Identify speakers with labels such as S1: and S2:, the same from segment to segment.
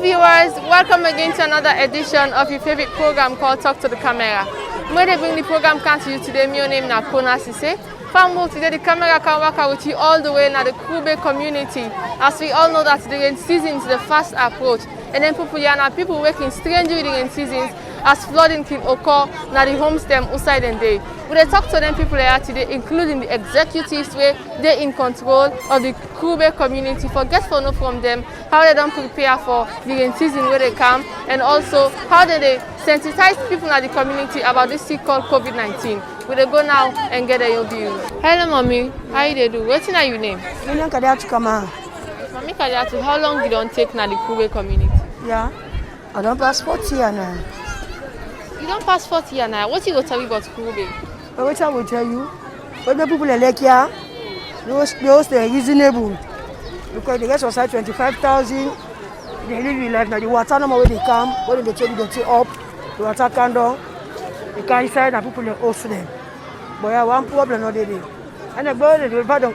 S1: viewers, welcome again to another edition of your favorite program called Talk to the Camera. When they bring the program come to you today, my name is Kona Sise. From today, the camera can work out with you all the way in the Kube community. As we all know that the rain season is the fast approach. And then people working strangely during seasons as flooding can occur na the homestead outside and day. We talk to them people here today, including the executives where they're in control of the Kube community. For get to know from them how they don't prepare for the rain season where they come, and also how they sensitize people in the community about this thing called COVID-19. We go now and get your views. Hello, mommy. How you do? What's your name?
S2: Mommy
S1: Kadiatu, how long you don't take na the Kube community?
S2: Yeah, I don't pass 40 years now.
S1: You don't pass 40 years now. What you go tell me about Kube?
S2: What I will tell you, when the people are like here, those are reasonable. Because they get outside 25,000, they live in life now. The water no more when they come, when they take the up, the water can down, they can inside and people are host them. But yeah, one problem not they. And the boy they pardon,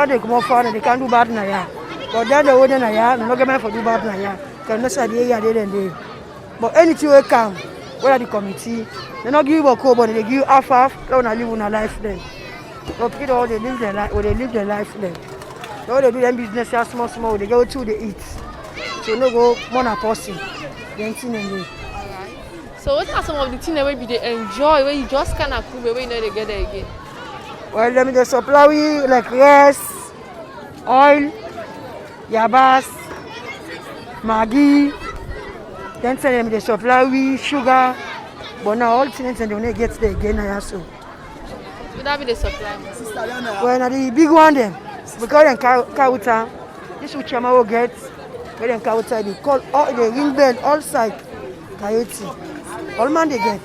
S2: they come off and they can't do bad now. But then the older now, no government for do bad now. Can not say the area they. But anything will come, whether the committee, they not give you a code, but they give you half. They want to live in a life then. But people they live their life, they live their life then. Now they do them business small, they go to the eat. So no go more than person. Then thing and do.
S1: So what are some of the things that they enjoy when you just cannot cook when you know they get there again?
S2: Well, let me just supply we like rice, oil, yabas, Maggi. Then tell them they supply we sugar. But now all things and they when get there again I so.
S1: Would that be the supply?
S2: Well, now the big one then, because then Kauta, this which will get, when then Kauta they call all the ring bell all side, Coyote, all man they get.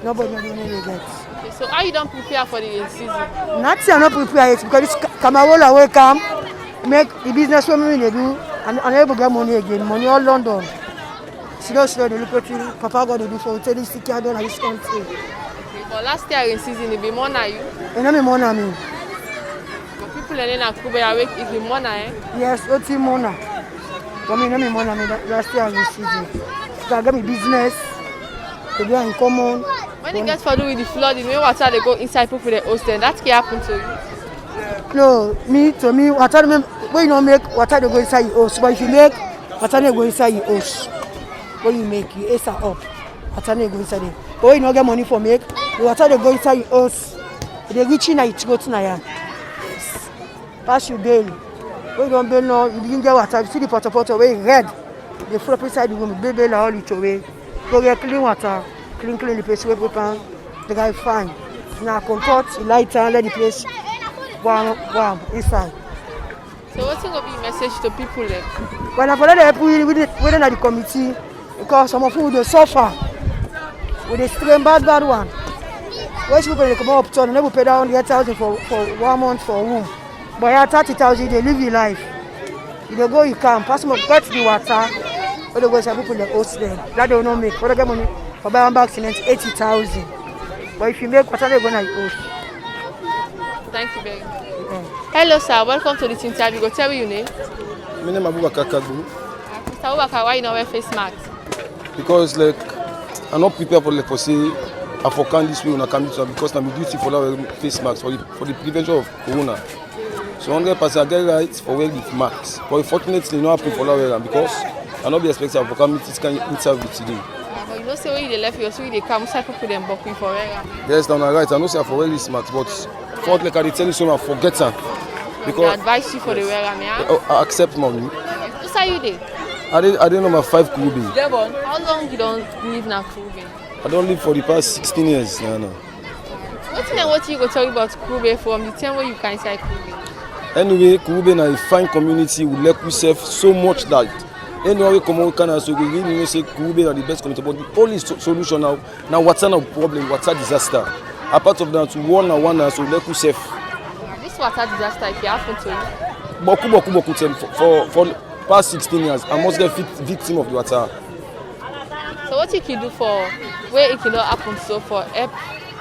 S2: Nobody they get.
S1: Okay, so how you don't prepare for the season?
S2: Nothing I'm not prepared because this Kamarola will come, make the business women they do, and able to get money again, money all London. Slow, they look at you, Papa got to do for hotel, this secure done this country.
S1: But last year in season, it be more than you.
S2: You know me more than me.
S1: But people in Kube awake, it be more than
S2: Yes, what's it more than? But me know me more than me last year in season. So I got me business, they go in common.
S1: When it gets to do with the flooding, when water they go inside people they host them, that can happen to you.
S2: No, to me, water when you don't make water they go inside your house. But if you make water they go inside your house. When you make you ace up, water they go inside it. But when you don't get money for make, the water they go inside your house. They reach in it go to Naya. Pass your bail. When you don't bail now, you didn't get water. You see the pot away red. They flow up inside the room, bail all it away. Go get clean water, clean the place where people the guy fine. Now comfort, you light and let the place warm inside.
S1: So what's going to be a message to people then?
S2: When I follow the people within the committee, because some of them they suffer with a strain bad one. When people they come up to and they will pay down 8,000 for 1 month for a room. But at 30,000 they live your life. If they go you come, pass them get the water, or they go some people they host them. That they will not make. But they get money for buying back cement 80,000. But if you make water they go na host.
S1: Thank you very much. Hello sir, welcome to this interview. Go tell me your name.
S3: My name is Abubakar Kagbu.
S1: Mr. Abubakar, why you not wear face mask?
S3: Because like I'm not prepared for like for say I for can this way when I come to because I'm duty for that face mask for the prevention of corona. So 100% I get right for wearing the masks. But unfortunately, not happen for that because I not be expected to come this kind of interview today.
S1: Yeah, but you know say when you left your so they come cycle put them bucking for wear.
S3: Yes, now right. I know say I for wear this mask, but for like I tell you so I forget them.
S1: Because I advise you for the wear
S3: I accept money.
S1: Who say you there?
S3: I didn't know my 5 Kube.
S1: How long you don't live now Kube?
S3: I don't live for the past 16 years now.
S1: What you go tell you about Kube from the time where you can say Kube?
S3: Anyway, Kube na a fine community with let yourself so much that anyway we come out can so we really say Kube are the best community. But the only solution now water no problem, water disaster. Apart of that, one so let yourself.
S1: This water disaster if it happen to you.
S3: Boku for past 16 years, I must get victim of the water.
S1: So what you can do for where it cannot happen so for help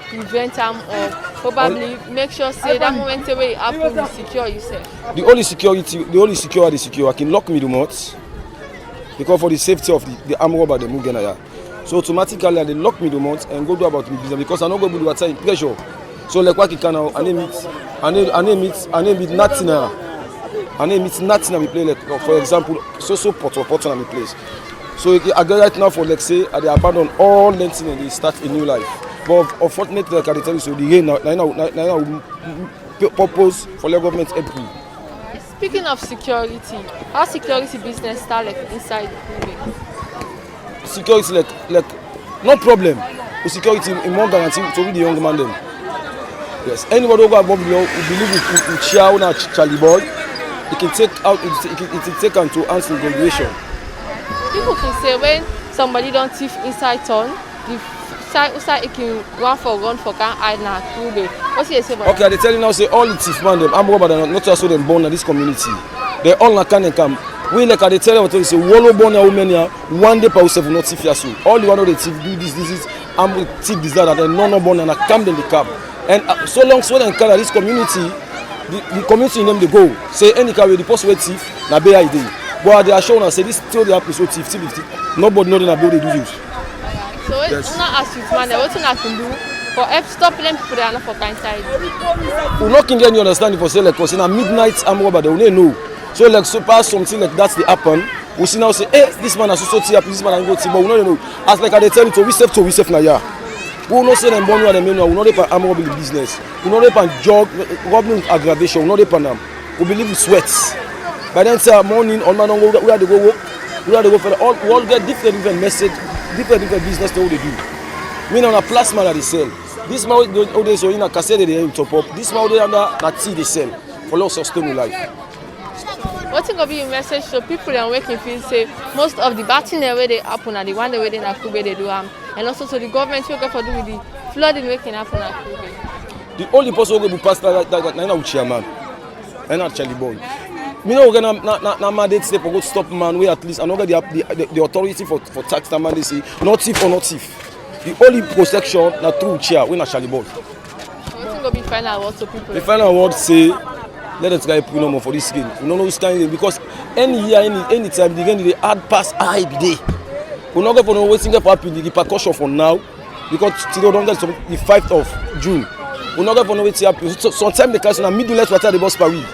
S1: prevent them or probably make sure say that moment where it happen you secure yourself?
S3: The only secure are the secure. I can lock me the remote. because for the safety of the armed robber they move here. So automatically they lock me the month and go do about the business because I not go do what time pressure. So like what can now I name it nothing. I name it nothing we play like for example so pot on the place. So I go right now for like say they abandon all lengthing and they start a new life. But unfortunately like I tell you so the gain now purpose for the government help me.
S1: Speaking of security, how security business start like inside the Kube?
S3: Security like no problem. The security in more guarantee to be the young man them. Yes. Anybody who go above the law who believe in Chia or Charlie Boy, it can take out it can take on to answer graduation.
S1: People can say when somebody don't thief inside town, the side it can run for can hide na Kube. What's he say about
S3: okay, they tell you now say all the thief man them, I'm robber than not also them born in this community. They all na can come. We like they tell you say wallow born a woman here, one day per 7 not thief yasu. All the one of the thief do this is I'm thief this that and no born and I come in the cab. And so long so they carry this community, the community in them they go. Say any carry the post way thief, na be ID. But they are showing us say this still the happen so thief. Nobody know they do use.
S1: So it's not as youth man, what I can do for help stop them people that are not for kind side.
S3: We not can get any understanding for say like because in a midnight I'm robber they will know. So like so pass something like that's the happen. We see now say, hey, this man has so happy, this man go to but we don't know. As like they tell you to we safe na ya. We will not say them born with them, we will not depend on mobile business. We will not depend on job, robbing with aggravation, we will not depend on them. We believe in sweats. By then say morning, all man go we have to go work, we have to go for the, all get different message, different business they do. Me on a plasma that they sell. This man they so in a cassette they top up. This man they under that tea they sell for lots of stone life.
S1: What is going to be your message to people that are working feel say most of the bad things where they happen and the one way they na Kube they do and also to the government who go for do with the flooding way can happen at Kube.
S3: The only person who go pass that na chairman, and not Charlie Boy. Me no gonna na mandate step go stop man we at least I know get the authority for tax that man they say not thief or not thief. The only protection na through chair we na Charlie Boy.
S1: What is going to be final word to people?
S3: The final word say let us try put no more for this game. We don't know this kind of because any year, any time, they add pass high day. We not going for no waiting for happen the repercussion for now because today we don't get the 5th of June. We not going for no waiting happen. Sometimes they can middle less water the bus per week.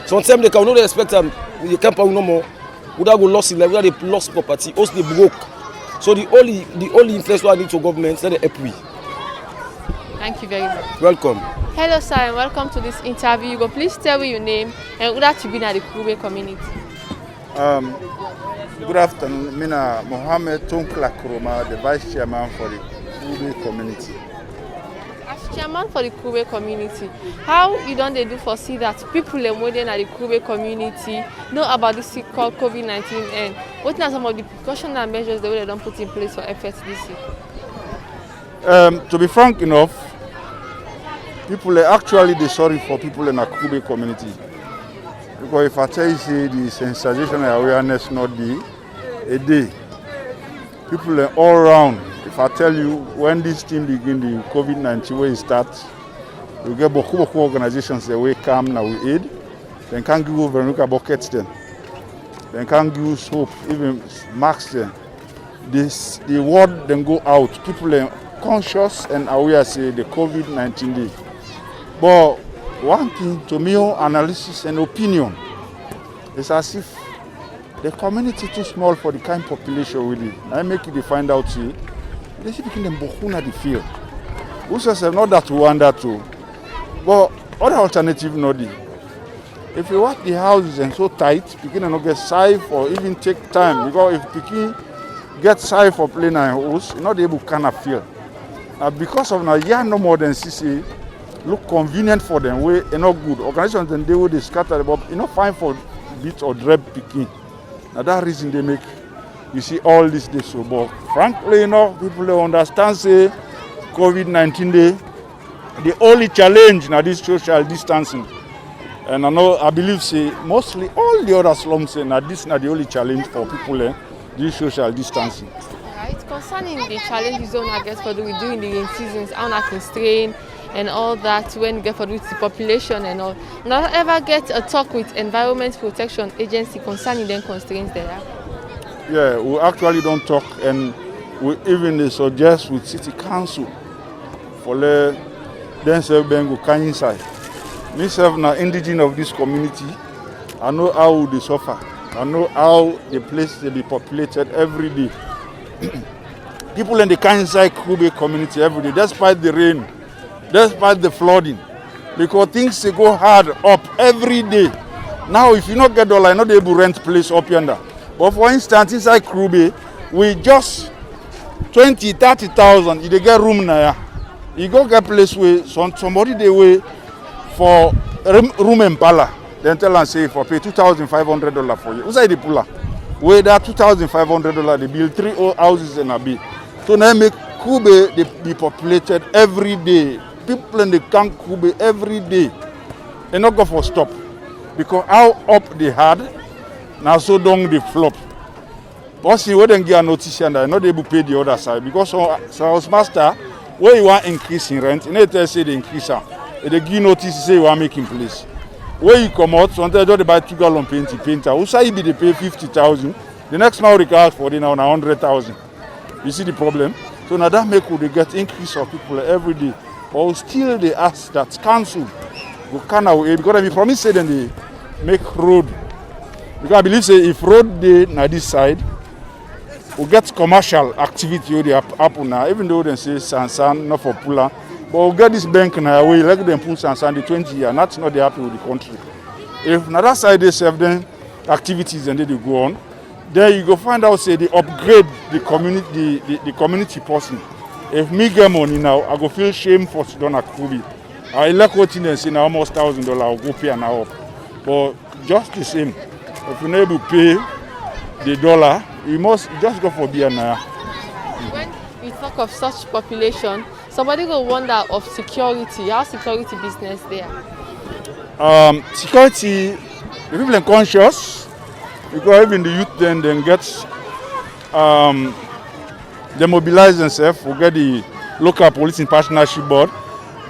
S3: Sometimes they can no expect them. They can't pay no more. We don't go lost in life. We don't lost property. Also they broke. So the only influence we need to government let them help we.
S1: Thank you very much.
S3: Welcome.
S1: Hello sir and welcome to this interview. You go please tell me your name and who that you been at the Kube community.
S4: Good afternoon. I'm Mohammed Tonkla Kuroma, the Vice Chairman for the Kube community.
S1: As Chairman for the Kube community, how you don't do foresee that people more than at the Kube community know about this sick called COVID-19 and what are some of the precautionary measures that they don't put in place for efforts this year?
S4: To be frank enough, people are actually sorry for people in the Kube community. Because if I tell you say the sensation and awareness not a day, people are all around. If I tell you when this team begin the COVID-19 way start, we get boku organizations that we come now we aid. They can give you Veronica buckets then. They can give you soap, even masks then. The word then go out. People are conscious and aware say the COVID-19 day. But one thing to me, analysis and opinion, is as if the community too small for the kind of population we live. I make you find out see, they see picking them bohuna the field. Who says not that we want that too. But other alternative not the. If you want the houses and so tight, picking and not get safe or even take time because if picking get safe for playing a house, you're not able to kind of feel. Because of now, yeah, no more than CC. Look convenient for them, way not good. Organizations then they will scatter, but fine for bit or dread picking. Now that reason they make you see all this day so. But frankly, people don't understand say COVID-19 day. The only challenge now this social distancing. And I believe say mostly all the other slums say now this not the only challenge for people this social distancing.
S1: Right, concerning the challenges I guess for doing the rain seasons, how I can strain and all that when you get for with the population and all. Not ever get a talk with Environment Protection Agency concerning them constraints there.
S4: Yeah, we actually don't talk, and we even suggest with city council for them self then go come inside. Myself now indigenous of this community, I know how they suffer. I know how the place they be populated every day. People in the Kansai Kube community every day, despite the rain, despite the flooding, because things they go hard up every day. Now, if you not get dollar, you're not able to rent place up yonder. But for instance, inside Kube, we just 20, 30,000, you get room now. You go get place where somebody they way for room in Pala. Then tell and say for pay $2,500 for you. Who's the puller? Where that $2,500 they build 3 old houses in a bay. So now make Kube they be populated every day. People in the camp Kube every day. They not go for stop. Because how up they had, now so down they flop. But see, we don't get a notice and they're not able to pay the other side. Because so house master, where you want increase in rent, you need to say the increase. They give notice say you want making place. Where you come out, sometimes they buy 2 gallon painter. Who say they pay 50,000? The next man they ask for it now 100,000. You see the problem? So now that make they get increase of people every day. But still they ask that council go can away because they promise say then they make road. Because I believe say if road they na this side, we get commercial activity where they happen now. Even though they say Sansan not for puller. But we'll get this bank now away, let them put Sansan the 20 years, and that's not they happy with the country. If on that side they serve them activities and they go on, then you go find out say they upgrade the community the community person. If me get money now, I go feel shame for Sidona Kubi. I like what in say now almost $1,000, I'll go pay now up. But just the same, if you're not able to pay the dollar, you must just go for beer now.
S1: When we talk of such population, somebody will wonder of security. How security business there?
S4: Security, the people are conscious because even the youth then get they mobilize themselves. We get the local police in partnership board.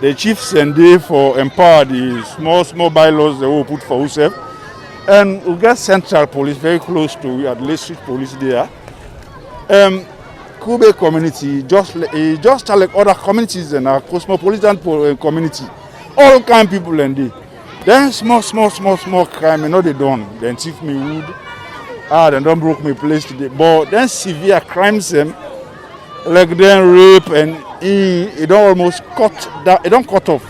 S4: The chiefs and they for empower the small bylaws they will put for yourself. And we get central police very close to at least street police there. Kube community just like other communities and our cosmopolitan community, all kind of people and they. Then small crime, you know they done. Then thief me wood, then don't broke me place today. But then severe crimes them, like then rape and it don't almost cut that. It don't cut off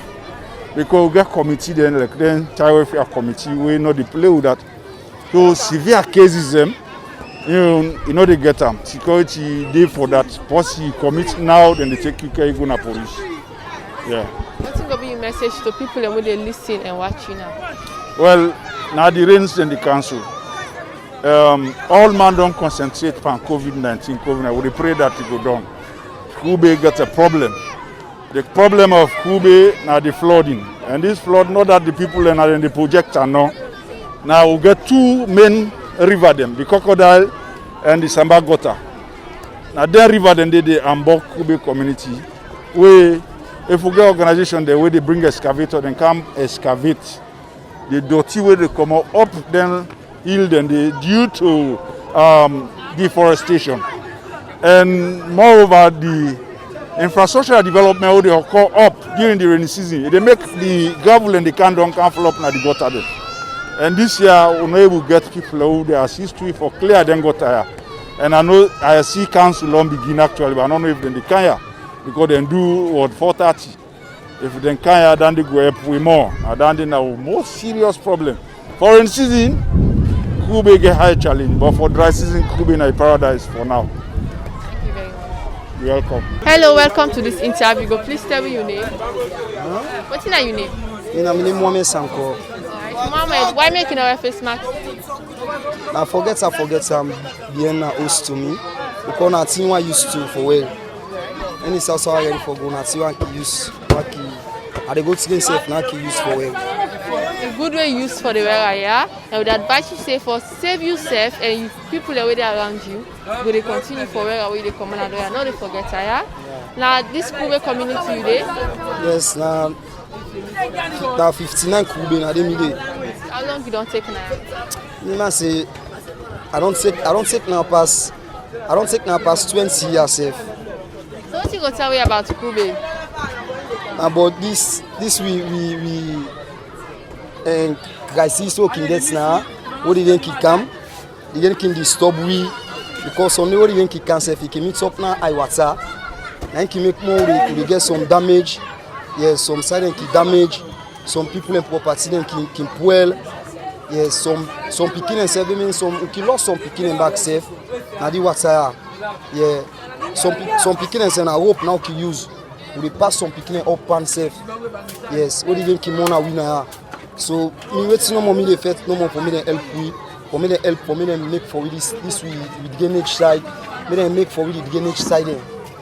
S4: because we get committee then like then child welfare committee we know they play with that. So severe cases them. You know they get them. Security day for that. Once you commit now, then they take you care, you go to police. Yeah.
S1: What's going to be your message to people when they listen and watch you now?
S4: Well, now the reins and the council. All man don't concentrate on COVID-19. We pray that it go down. Kube got a problem. The problem of Kube now the flooding. And this flood, not that the people are in the projector now. Now we get 2 main river them, the Crocodile and the Samba Gota. Now their river then they Ambok Kube community. Where if we get organization there where they bring excavator then come excavate the dirty where they come up then hill then they due to deforestation. And moreover the infrastructural development where they occur up during the rainy season. They make the gravel and the can fall up now the gutter there. And this year, we're not able to get people who they assist to for clear then go tire. And I know I see council on begin actually, but I don't know if they can because they do what 4:30. If they can, then they go up with more. And then they have more serious problem. For rainy season, Kube get high challenge, but for dry season, Kube is a paradise for now.
S1: Thank you very much.
S4: You're welcome.
S1: Hello, welcome to this interview. Go please tell me your name. What's your name?
S5: My name is Mohamed Sanko.
S1: Mohamed, why making our face mask?
S5: I forget being host to me. Because I think I used to for well. And it's also ready for going. I think I use. I go to get safe now. Use for well.
S1: A good way used for the wearer, yeah. I would advise you say for save yourself and if people are already around you, go they continue for where they come and do. Not they forget, yeah. Now this Kube community you there?
S5: Yes, now 59 Kube na dem dey.
S1: How long you don't take now?
S5: Me say I don't take now past 20 years safe.
S1: So what you go tell me about Kube?
S5: About this we and guys see so king that's now what didn't kick come, they didn't disturb we because on the what didn't kick cancer if he can meet up now I water and can make more we get some damage, yes, some silent damage, some people and property then can pull, yes, some picking and saving mean some we lost some picking and back safe now the water, yeah, some picking and saying I hope now can use we pass some picking up and safe, yes, what didn't kimona winner. So me wait no more me the fet no more for me the help we for me the help for me the make for this with drainage side me the make for with the drainage side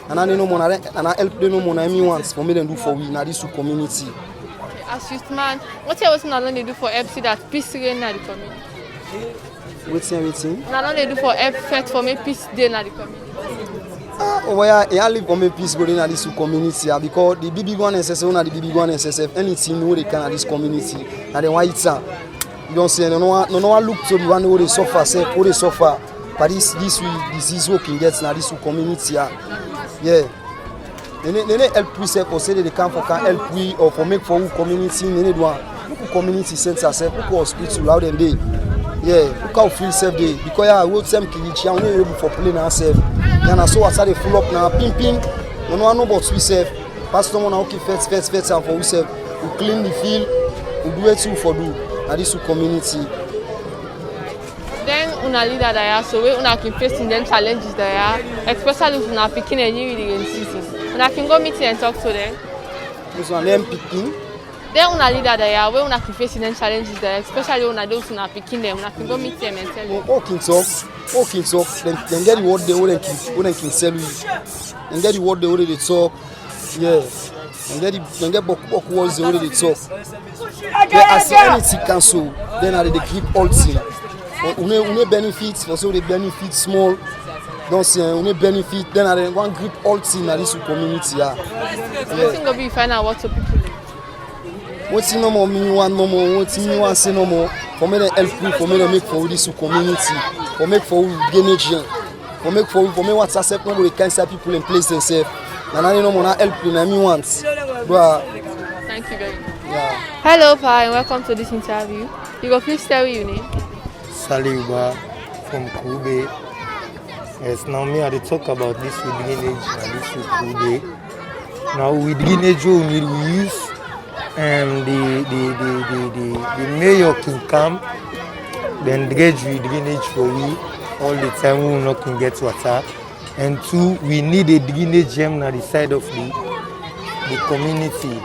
S5: and I no more and I help them no more na me wants for me them do for we na this community.
S1: As youth man, what you also not only do for help see that peace reign na the community?
S5: Waiting.
S1: Not only do for help fet for me peace dey na the community.
S5: Oh yeah, I live for me peace go in this community because the big one SSF na the big one SSF anything know they can at this community and then why it's you don't say no one look to the one who they suffer say who they suffer but this disease working gets na this community yeah they help we say for say they can help we or for make for community they need one look community center self look hospital how them dey yeah look how free self dey because I will them kirichi and we able for playing ourselves. And I saw what they full up now, ping. No one know about we self. Pastor man okay first and for we self. We clean the field, we do it too for do. And this community.
S1: Then una leader there, so we una can facing them challenges there, especially if una picking a new in season. Una can go meeting and talk to them.
S5: This one them picking.
S1: Then una leader there, we una can facing them challenges there, especially una those una picking them. Una can go meet them and tell them.
S5: Okay, talk. Then get the word they wouldn't can sell you. Then get the word they already talk. Yeah. And get book words they already talk. Yeah, as anything cancel, then I they keep all thing. We benefits, for so they benefit small. Don't say we benefit, then I one grip all thing at this community. Yeah.
S1: What thing go be find out what to people.
S5: What's no more me want no more, what's me want say no more. For me to help you, for me to make for this community, for make for drainage, for make for me what accept nobody can say people in place themselves. And I don't want to help you, and me want.
S1: Thank you very much.
S5: Yeah.
S1: Hello, Pa, and welcome to this interview. You go please tell your name.
S6: Saliuba from Kube. Yes, now me I dey talk about this with drainage and this with Kube. Now with drainage we use the mayor can come, then dredge with drainage for we all the time we will not can get water. And two, we need a drainage gem on the side of the community.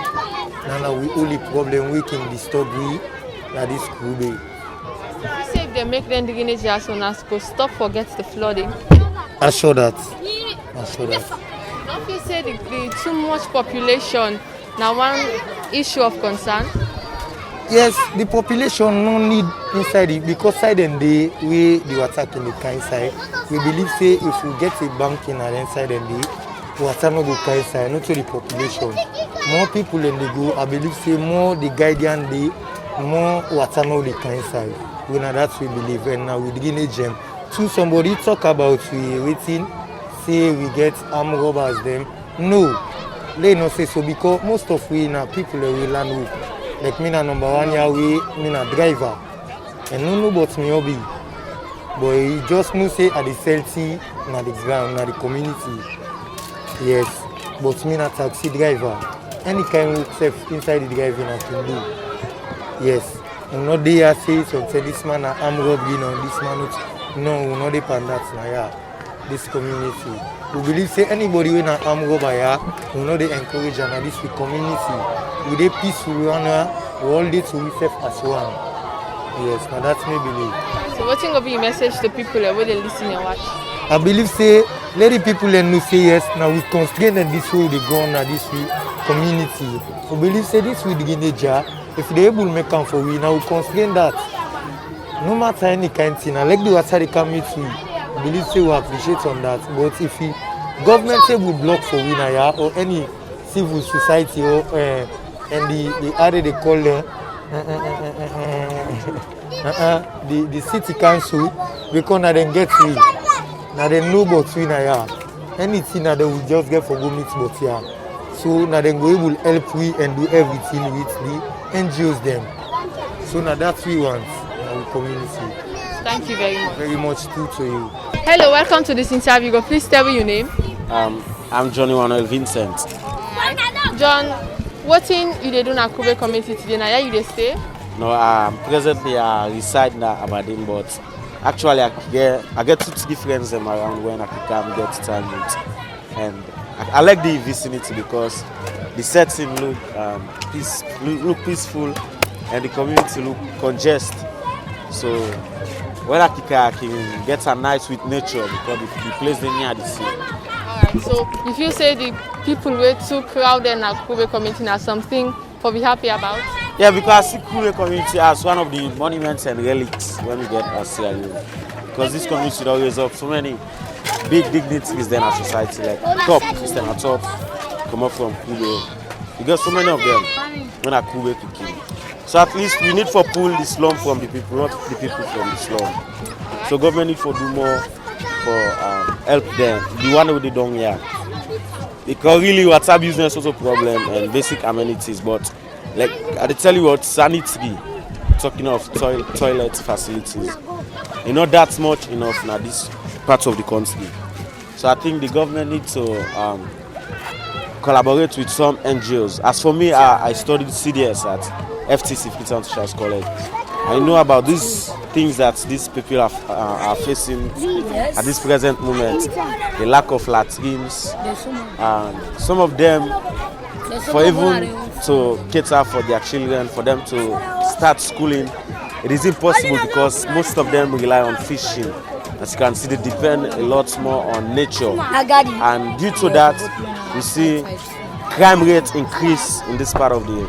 S6: Now we only problem we can disturb we that is Kube.
S1: You say if they make them drainage as soon as go stop forget the flooding.
S6: I saw that.
S1: Don't you say the too much population now one issue of concern?
S6: Yes, the population no need inside it because side and the way the water can be kind side. We believe say if we get a bank in our inside and the water no go kind side, not to the population. More people in the go, I believe say more the guardian the more water no the kind side. We know that we believe and now with drainage gem. To somebody talk about we waiting, say we get armed robbers them. No, they not say so because most of we now people we land with. Like me na number one here we me na driver. And no but me hobby. But he just know say at the selty na the ground, na the community. Yes. But me na taxi driver. Any kind of self inside the driving I can do. Yes. We not there say something this man na armed robbery no this man not. No, we not depend that na yeah. This community. We believe say anybody when an armed robber here, we know they encourage and this community. We dey peaceful we all day to we self as one. Yes, now that's me believe.
S1: So what will be your message to people where they listen and watch?
S6: I believe say let the people know say yes, now we constrain and this way they go on this way community. We believe say this will begin if they able to make come for we now we constrain that. No matter any kind of thing, I like the water they come with we. I believe say we appreciate on that. But if the government say will block for we now or any civil society or and the other they call them the city council because na dem get we. Na dem know but we na ya. Anything na dem will just get for go meet but ya. So na dem go able help we and do everything with the NGOs them. So na that we want our community.
S1: Thank you very much.
S6: Very much too to you.
S1: Hello, welcome to this interview. Go please tell me your name.
S7: I'm Johnny Manuel Vincent.
S1: John, what thing you dey do na Kube community today? Na here you dey stay?
S7: No, presently I reside in Aberdeen, but actually I get 2-3 friends around when I can come get time with, and I like the vicinity because the setting look peaceful and the community look congested. So when I can get a night with nature because the place they near the sea.
S1: Alright, so if you say the people were too crowded in Kube community na something for be happy about?
S7: Yeah, because I see Kube community as one of the monuments and relics when we get a Sierra Leone. Because this community always up so many big dignitaries in our society, like top, Christian at top, come up from Kube. You got so many of them when I Kube picking. So at least we need to pull the slum from the people, not the people from the slum. So government need to do more for help them. The one with the down here. Because really water business is also a problem and basic amenities, but like I tell you what, sanitary, talking of toilet facilities, not that much enough in this part of the country. So I think the government needs to collaborate with some NGOs. As for me, I studied CDS at FTC, Freetown Teachers College. I know about these things that these people are facing at this present moment. The lack of latrines, and some of them, for even to cater for their children, for them to start schooling, it is impossible because most of them rely on fishing. As you can see, they depend a lot more on nature. And due to that, we see crime rate increase in this part of the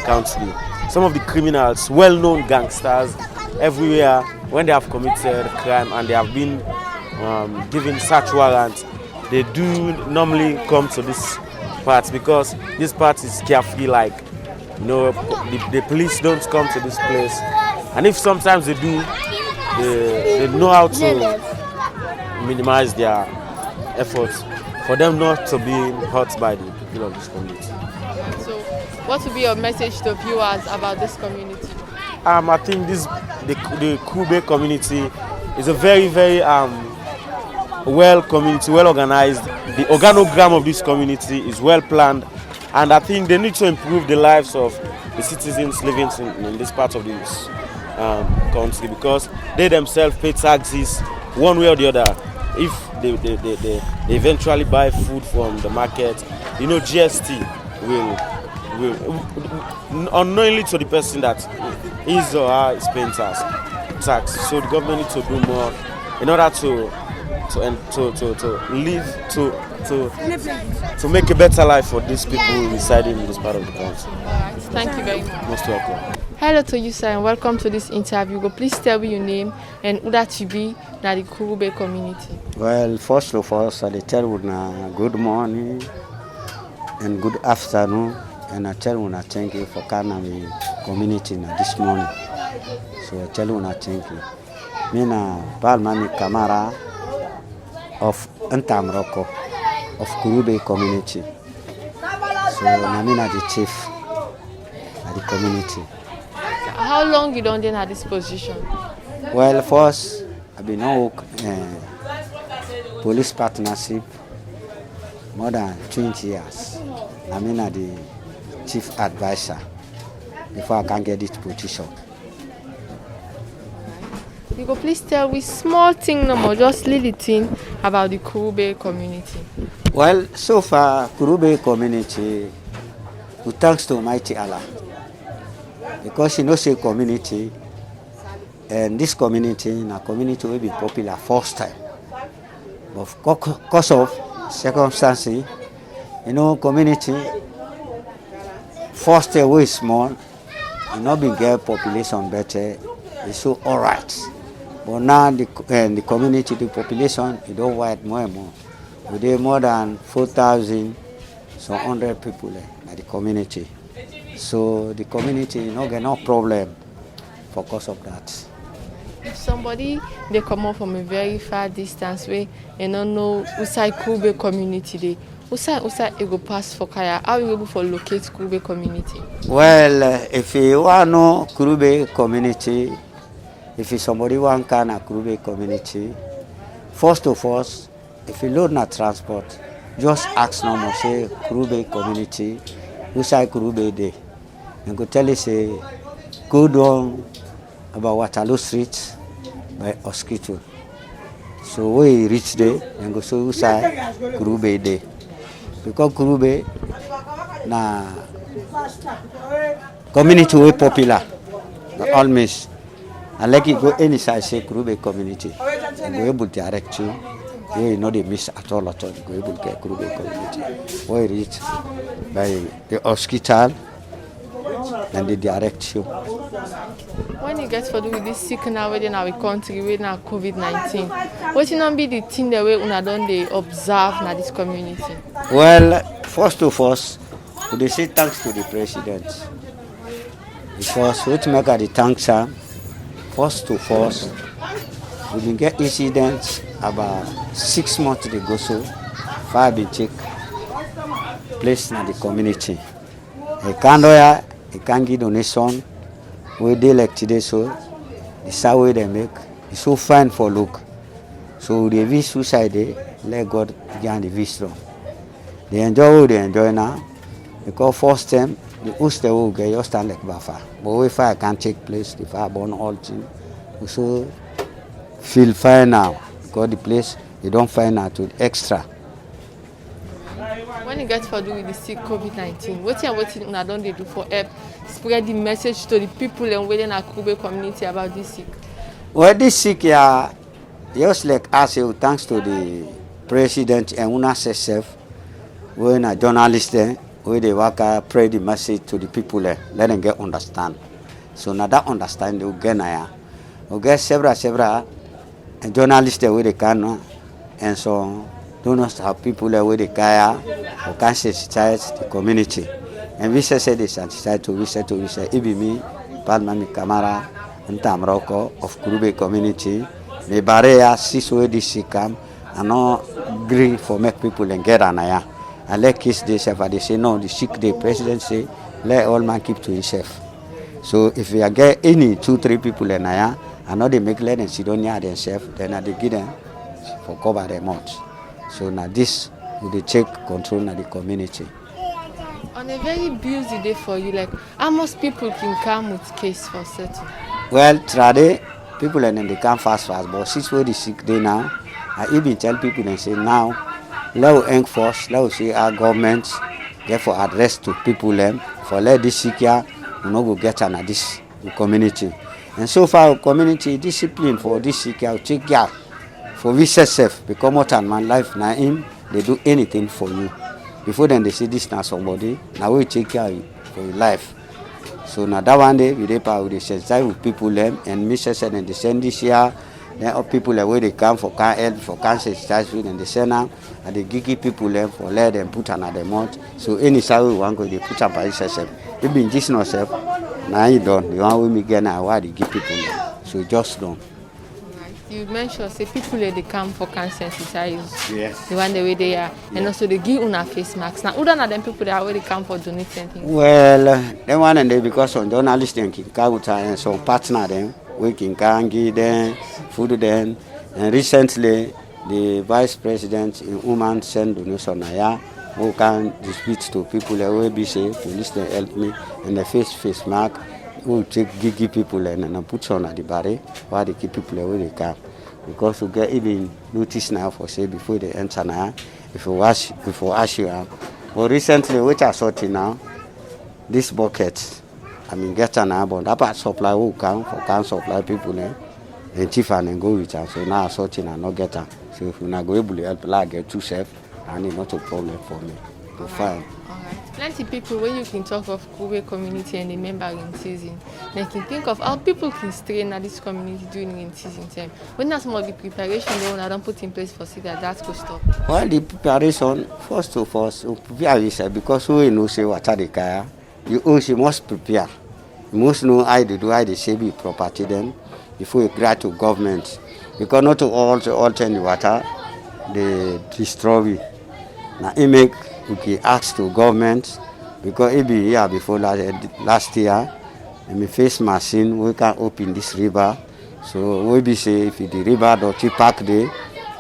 S7: country. Some of the criminals, well-known gangsters everywhere, when they have committed crime and they have been given search warrants, they do normally come to this part because this part is carefree, like, you know, the police don't come to this place. And if sometimes they do, they know how to minimize their efforts for them not to be hurt by the people of this community.
S1: So, what would be your message to viewers about this community?
S7: I think the Kube community is a very, very well community, well organized. The organogram of this community is well planned, and I think they need to improve the lives of the citizens living in this part of this country because they themselves pay taxes one way or the other. If they eventually buy food from the market, you know, GST will unknowingly to the person that is or her is paying tax. So the government needs to do more in order to make a better life for these people residing in this part of the country.
S1: Alright, thank you very much.
S7: Most welcome.
S1: Hello to you, sir, and welcome to this interview. Go please tell me your name and who that you be na the Kube community.
S8: Well, first of all, I tell you good morning and good afternoon, and I tell you thank you for coming to community this morning. So I tell you thank you. Me na Balmani Kamara of Ntamroko of Kube community. So I mean the chief of the community.
S1: How long you don't at this position?
S8: Well, first I've been on police partnership more than 20 years. I mean the chief advisor before I can get this position.
S1: You go please tell me small thing no more, just little thing about the Kube community.
S8: Well, so far Kube community, we thanks to Almighty Allah. Because you know say community, and this community, a community will be popular first time. But because of circumstances, you know, community first way small, you know, been get population better, it's so alright. But now the community, the population, it don't wide more and more. We have more than 4,100 people in the community. So the community, you know, get no problem because of that.
S1: If somebody they come up from a very far distance way and don't know Usai Kube community they Usai it go pass for Kaya, how you able to locate Kube community?
S8: Well, if you want to know Kurube community, if somebody want kind of Kurube community, first of all, if you load na transport, just ask no more say Kurube community, Usai Kurube day. And go tell you say, go down about Waterloo Street by Hospital. So we reach there and go so Usai Kurube day. Because Kurube na community way popular, almost. And like you go any side say Kurube community, and go able to direct you. You know they miss at all. Go able to get Kurube community. We reach by the hospital and they direct you.
S1: When you get for do with this sick now within our country with now COVID-19, what will be the thing that we una don dey observe na this community?
S8: Well, first of all, we say thanks to the president. Because what make the thanks are, first of all, we been get incidents about 6 months ago so far been check place in the community. A candoya, a can give donation, we dey like today so the salary they make is so fine for look. So they wish suicide let God grant the wisdom. They enjoy what they enjoy now. Because first time the host they will get just stand like Bafa. But if I can take place, the fire burn all thing, we so feel fine now. Because the place they don't find out to extra.
S1: When you get for do with the sick COVID-19, what you una don dey do for help spread the message to the people and within our Kube community about this sick?
S8: Well, this sick yeah, just like I say, thanks to the president and una self, when a journalist there, where they work pray the message to the people let them get understand. So now that understand they will get now. We get several and journalists there where they can and so don't know how people there where they can or can sensitize the community. And we say they sensitize to we say it be me, Palmami Kamara, and Tamroko of Kurube community. Me barrier six way this come and not agree for make people and get anaya. And let kiss themselves and they say no, the sick the president say let all man keep to himself. So if we get any 2-3 people in Naya, and not they make let them sit down near themselves, then they give them for cover their mouth. So now this will they check control of the community.
S1: On a very busy day for you, like how much people can come with case for settle?
S8: Well, today people and then they come fast, but since we the sick day now, I even tell people and say now, let us enforce, let us see our government get for address to people them for let this sick here, we not go get on this community. And so far community discipline for this sick here, take care for we self become what and man life now him they do anything for you. Before then they say this now somebody, now we take care for your life. So now that one day we dey power with the sensitize with people them and Mr. said and they send this here, then all people the way they come for can help for cancer sensitize with and they send them and they give people them for let them put another month. So any side we want go they put up by yourself. If been this not self, now you done. The one we me get now why they give people them. So just done.
S1: You mentioned say people they come for cancer sensitize.
S8: Yes.
S1: The one the way they are, and also they give una face masks. Now, who are them people that already come for donating things?
S8: Well, they one and they because some journalists and and some partner them we can give them food them. And recently, the vice president in Oman sent donation here who can distribute to people that will be say police they help me and the face mask. We take give people and put on at the barrier where they keep people where they come. Because we get even notice now for say before they enter now, if you wash you out. But recently which I saw now, this bucket, I mean get now, but that part supply will come for can supply people and chief and go with them. So now I saw and not get them. So if we not go able to help like get too safe, and it's not a problem for me. To find.
S1: Plenty people when you can talk of Kube community and the member in season, they can think of how people can stay in this community during in season time. When that's some of the preparation they want to put in place for see that could stop.
S8: Well, the preparation first of all, prepare yourself because we know say what are the kaya. You also must prepare. You must know how they do how they save your property then. before we grant to government. Because not all turn the water, they destroy it. Now it make we can ask to government, because it be here before last year, and we face machine, we can open this river. So we be say if the river don't pack there,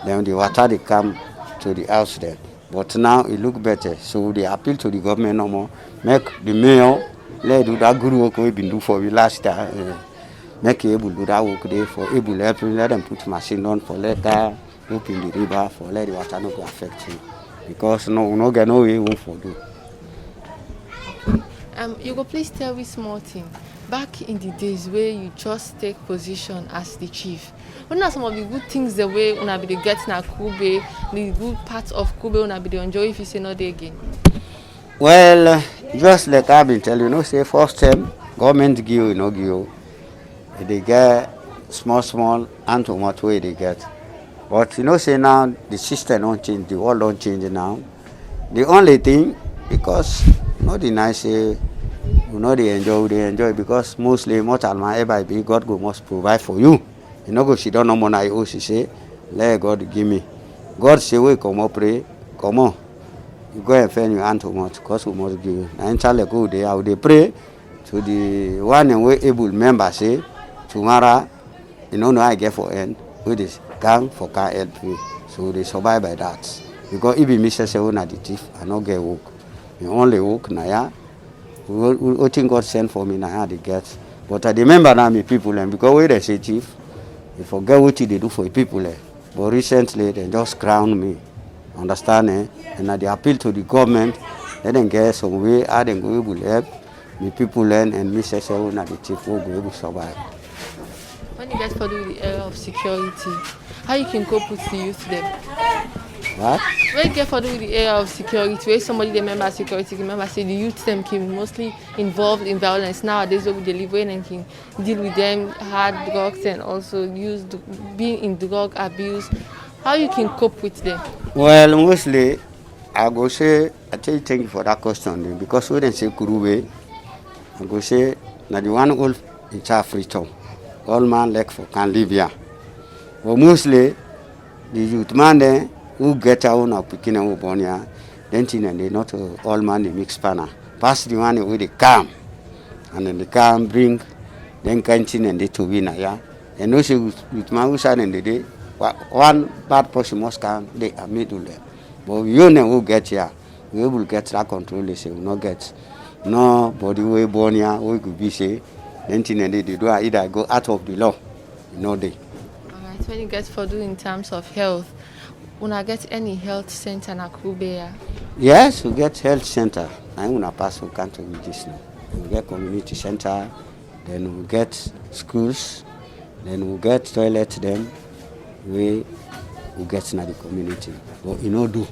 S8: then the water they come to the house there. But now it look better. So they appeal to the government no more. Make the mayor let do that good work we been do for the last time. Make able do that work there for able help let them put machine on for let that open the river for let the water not go affect you. Because no get no way won't for do.
S1: You go please tell me small thing. Back in the days where you just take position as the chief, what are some of the good things the way una be the get na Kube, the good parts of Kube una be the enjoy if you say no day again?
S8: Well, just like I've been telling you, say first time government give you, no give you. They get small and to what way they get. But say now the system don't change, the world don't change now. The only thing, because the nice say they enjoy because mostly mortal man ever be God go must provide for you. You know go she don't know money I she say, let God give me. God say we come up pray, come on. You go and find your hand to much, because we must give you. And tell go there, I will pray to the one and we able member say tomorrow, no I get for end with this gang for can help me. So they survive by that. Because if you miss a additive, I not get work. You only work now. What thing God sent for me now they get. But I remember now me people and because we they say chief, you forget what they do for people. But recently they just crown me. Understand? And they appeal to the government, let them get some way, I then go able to help me people learn and me say na the chief will go able to survive.
S1: When you get for the area of security, how you can cope with the youth them?
S8: What?
S1: When you get for the area of security, where somebody the member security, remember say the youth them can mostly involved in violence nowadays over the live and can deal with them hard drugs and also being in drug abuse. How you can cope with them?
S8: Well, mostly I go say I tell you thank you for that question because when they say Kurube, I go say na the one all in charge freedom. All man like for can live here. But mostly the youth man there who get out now picking and who born here, then they not all man they mix spanner. Pass the one where they come, and then they come bring, then canteen and they to win here. And no say youth man who side and the day one bad person must come they are middle there. But you know who get here, we will get that control. They say we not get nobody we born here we could be say. Then they do either go out of the law, they.
S1: Alright, when you get for do in terms of health, when I get any health center na Kube?
S8: Yes, we get health center. I wanna pass we can't with this now. We get community center, then we get schools, then we get toilet. Then we get in the community, but do.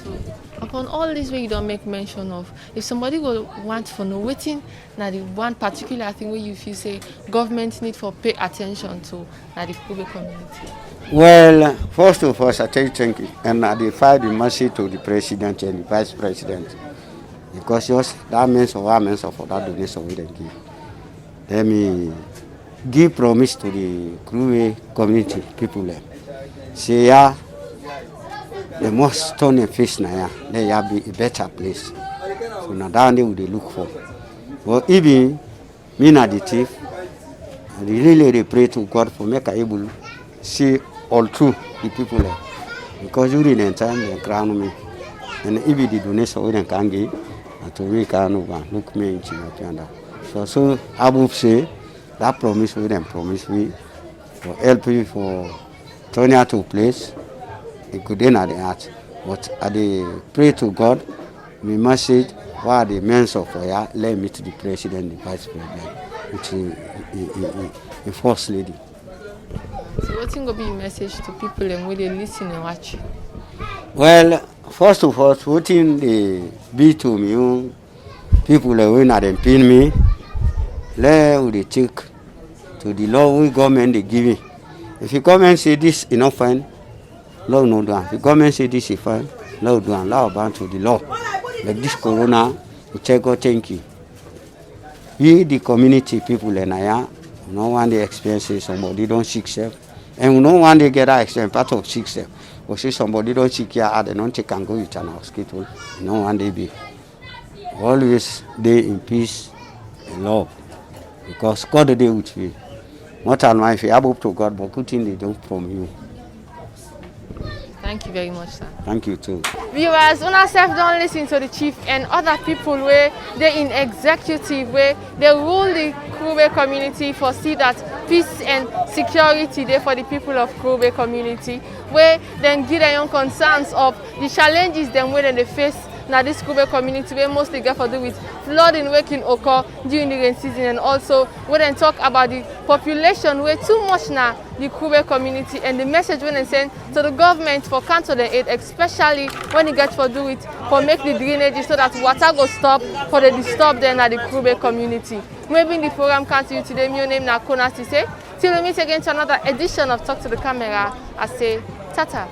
S1: So, upon all this way you don't make mention of, if somebody will want for no waiting, now the one particular thing where you feel say government need for pay attention to now the Kube community.
S8: Well, first of all, I tell you thank you, and I defy the mercy to the president and the vice president, because just that means of our means for that donation we don't give. Let me give promise to the Kube community people. Say yeah, they must turn their face now. They have be a better place. So now down there they look for. But even me na the chief, I really pray to God for make I able to see all through the people there. Because during the time they crown me, and if the donation we can give, and to me can look me in China. So I would say that promise we then promise me for help you for turning out to place. It could end at the heart. But I pray to God, my message, why the men of fire, let me to the president, the vice president, which is the first lady.
S1: So what will be your message to people and when they listen and watch?
S8: Well, first of all, what they be to me, people that will not pin me, let they take to the law we government they give me. If you come and say this is not fine, law no do. If you come and say this is fine, law do. Law bound to the law. Like this corona, we check God thank you. We the community people and I We don't want the experience say somebody don't sick self. And we don't want to get that experience part of sick self. We say somebody don't sick here, they don't take and go with an hospital. We don't want to be. Always stay in peace and love. Because God is there with you. What am I if you able to God, but good thing they don't from you.
S1: Thank you very much, sir.
S8: Thank you too.
S1: Viewers, una self don't listen to the chief and other people where they in executive where they rule the Kruger community for see that peace and security there for the people of Kruger community, where then give their own concerns of the challenges them where they face now this Kruger community where mostly get to do with flooding where can occur during the rain season, and also we then talk about the population where too much now the Kruger community and the message when they send to the government for cancel the aid, especially when it gets to do it for make the drainage so that water go stop for the disturb them at the Kruger community. Maybe in the program cancel you today, my name is Kona Sise. Till we meet again to another edition of Talk to the Camera, I say tata.